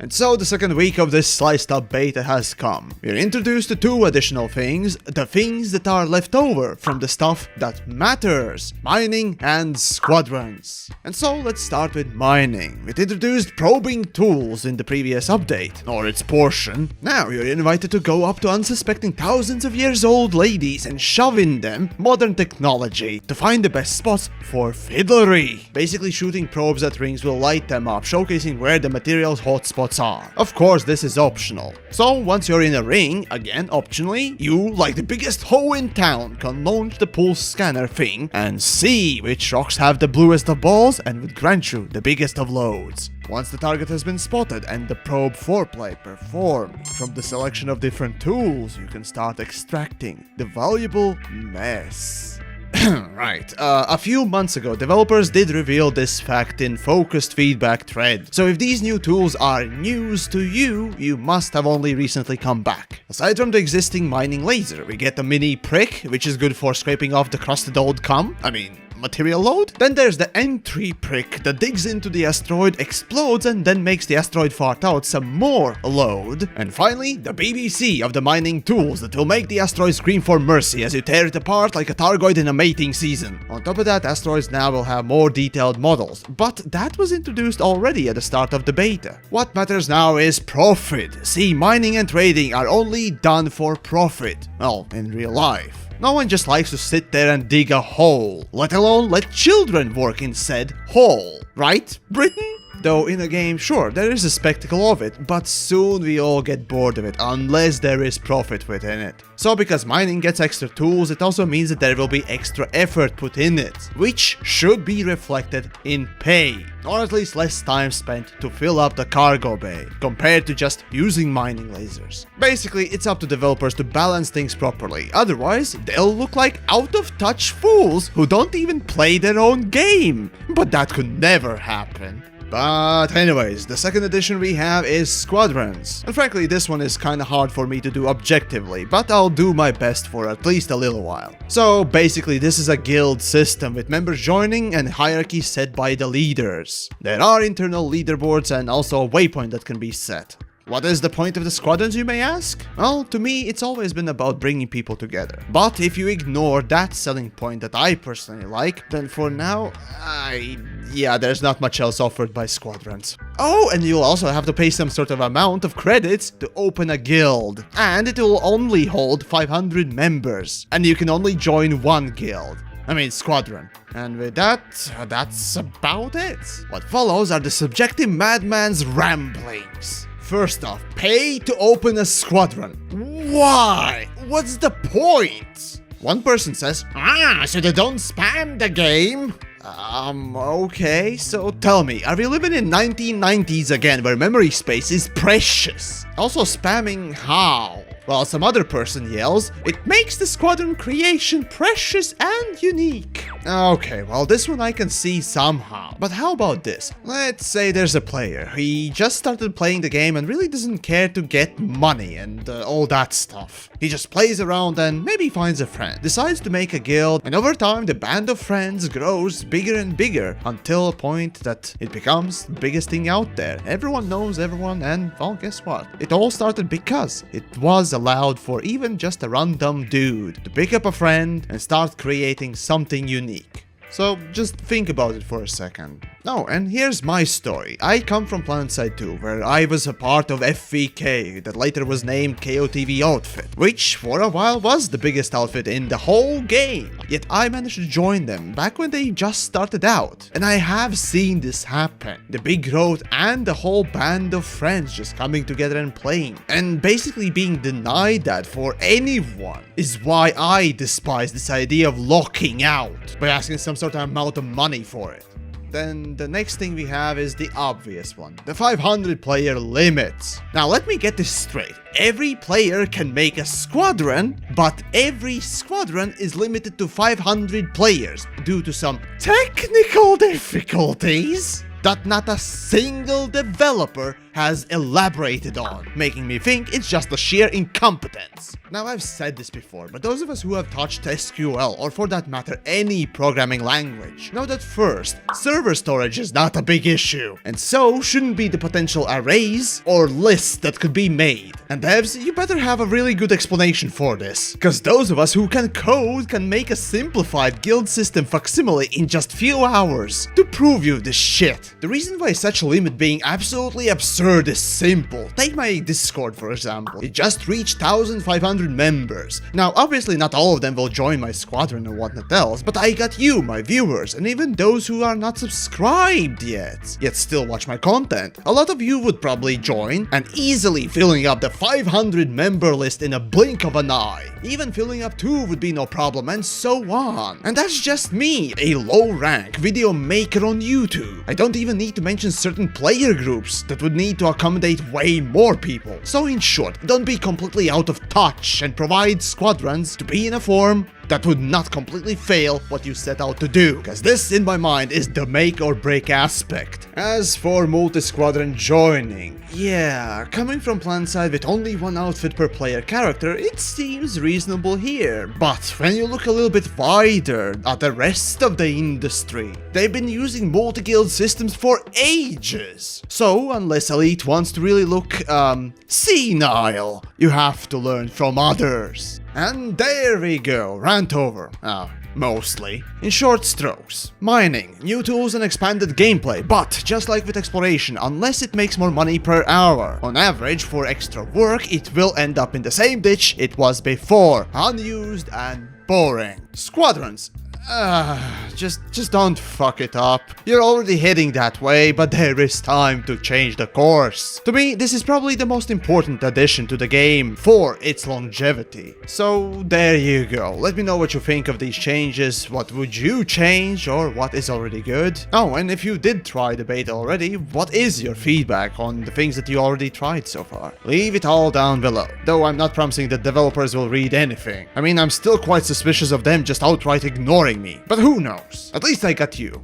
And so the second week of this sliced up beta has come. We're introduced to two additional things, the things that are left over from the stuff that matters, mining and squadrons. And so let's start with mining. It introduced probing tools in the previous update, or its portion. Now you're invited to go up to unsuspecting thousands of years old ladies and shove in them modern technology to find the best spots for fiddlery. Basically shooting probes at rings will light them up, showcasing where the material's hotspots are. Of course, this is optional. So once you're in a ring, again optionally, you, like the biggest hoe in town, can launch the pulse scanner thing and see which rocks have the bluest of balls and would grant you the biggest of loads. Once the target has been spotted and the probe foreplay performed, from the selection of different tools you can start extracting the valuable mess. Right, a few months ago, developers did reveal this fact in focused feedback thread. So if these new tools are news to you, you must have only recently come back. Aside from the existing mining laser, we get a mini prick, which is good for scraping off the crusted old material load. Then there's the entry prick that digs into the asteroid, explodes, and then makes the asteroid fart out some more load. And finally, the BBC of the mining tools that will make the asteroid scream for mercy as you tear it apart like a Targoid in a mating season. On top of that, asteroids now will have more detailed models, but that was introduced already at the start of the beta. What matters now is profit. See, mining and trading are only done for profit. Well, in real life. No one just likes to sit there and dig a hole, let alone let children work in said hole. Right, Britain? Though in a game, sure, there is a spectacle of it, but soon we all get bored of it, unless there is profit within it. So because mining gets extra tools, it also means that there will be extra effort put in it, which should be reflected in pay, or at least less time spent to fill up the cargo bay, compared to just using mining lasers. Basically, it's up to developers to balance things properly, otherwise they'll look like out-of-touch fools who don't even play their own game. But that could never happen. But anyways, the second edition we have is Squadrons. And frankly, this one is kinda hard for me to do objectively, but I'll do my best for at least a little while. So basically, this is a guild system with members joining and hierarchy set by the leaders. There are internal leaderboards and also a waypoint that can be set. What is the point of the squadrons, you may ask? Well, to me, it's always been about bringing people together. But if you ignore that selling point that I personally like, then for now, there's not much else offered by squadrons. Oh, and you'll also have to pay some sort of amount of credits to open a guild. And it will only hold 500 members. And you can only join one guild. Squadron. And with that, that's about it. What follows are the subjective madman's ramblings. First off, pay to open a squadron. Why? What's the point? One person says, so they don't spam the game? Okay, so tell me, are we living in 1990s again where memory space is precious? Also spamming how? While some other person yells, it makes the squadron creation precious and unique. Okay, well this one I can see somehow. But how about this? Let's say there's a player. He just started playing the game and really doesn't care to get money and all that stuff. He just plays around and maybe finds a friend, decides to make a guild, and over time the band of friends grows bigger and bigger until a point that it becomes the biggest thing out there. Everyone knows everyone, and well, guess what? It all started because it was allowed for even just a random dude to pick up a friend and start creating something unique. So just think about it for a second. Oh, and here's my story. I come from PlanetSide 2, where I was a part of FVK, that later was named KOTV Outfit, which for a while was the biggest outfit in the whole game. Yet I managed to join them back when they just started out. And I have seen this happen. The big growth and the whole band of friends just coming together and playing. And basically being denied that for anyone is why I despise this idea of locking out by asking some sort of amount of money for it. Then the next thing we have is the obvious one, the 500 player limit. Now let me get this straight. Every player can make a squadron, but every squadron is limited to 500 players due to some technical difficulties. that not a single developer has elaborated on, making me think it's just the sheer incompetence. Now, I've said this before, but those of us who have touched SQL, or for that matter any programming language, know that first, server storage is not a big issue, and so shouldn't be the potential arrays or lists that could be made. And devs, you better have a really good explanation for this, cause those of us who can code can make a simplified guild system facsimile in just few hours to prove you this shit. The reason why such a limit being absolutely absurd is simple. Take my Discord for example. It just reached 1,500 members. Now obviously not all of them will join my squadron or whatnot else, but I got you, my viewers, and even those who are not subscribed yet still watch my content. A lot of you would probably join and easily filling up the 500 member list in a blink of an eye. Even filling up 2 would be no problem, and so on. And that's just me, a low rank video maker on YouTube. I don't even need to mention certain player groups that would need to accommodate way more people. So in short, don't be completely out of touch and provide squadrons to be in a form that would not completely fail what you set out to do, because this in my mind is the make or break aspect. As for multi-squadron joining, yeah, coming from plan side with only one outfit per player character, it seems reasonable here. But when you look a little bit wider at the rest of the industry, they've been using multi-guild systems for ages. So unless Elite wants to really look, senile, you have to learn from others. And there we go, rant over. Mostly. In short strokes. Mining, new tools and expanded gameplay, but just like with exploration, unless it makes more money per hour, on average for extra work it will end up in the same ditch it was before, unused and boring. Squadrons. Just don't fuck it up. You're already heading that way, but there is time to change the course. To me, this is probably the most important addition to the game for its longevity. So there you go. Let me know what you think of these changes. What would you change, or what is already good? Oh, and if you did try the beta already, what is your feedback on the things that you already tried so far? Leave it all down below. Though I'm not promising that developers will read anything. I mean, I'm still quite suspicious of them just outright ignoring me. But who knows? At least I got you.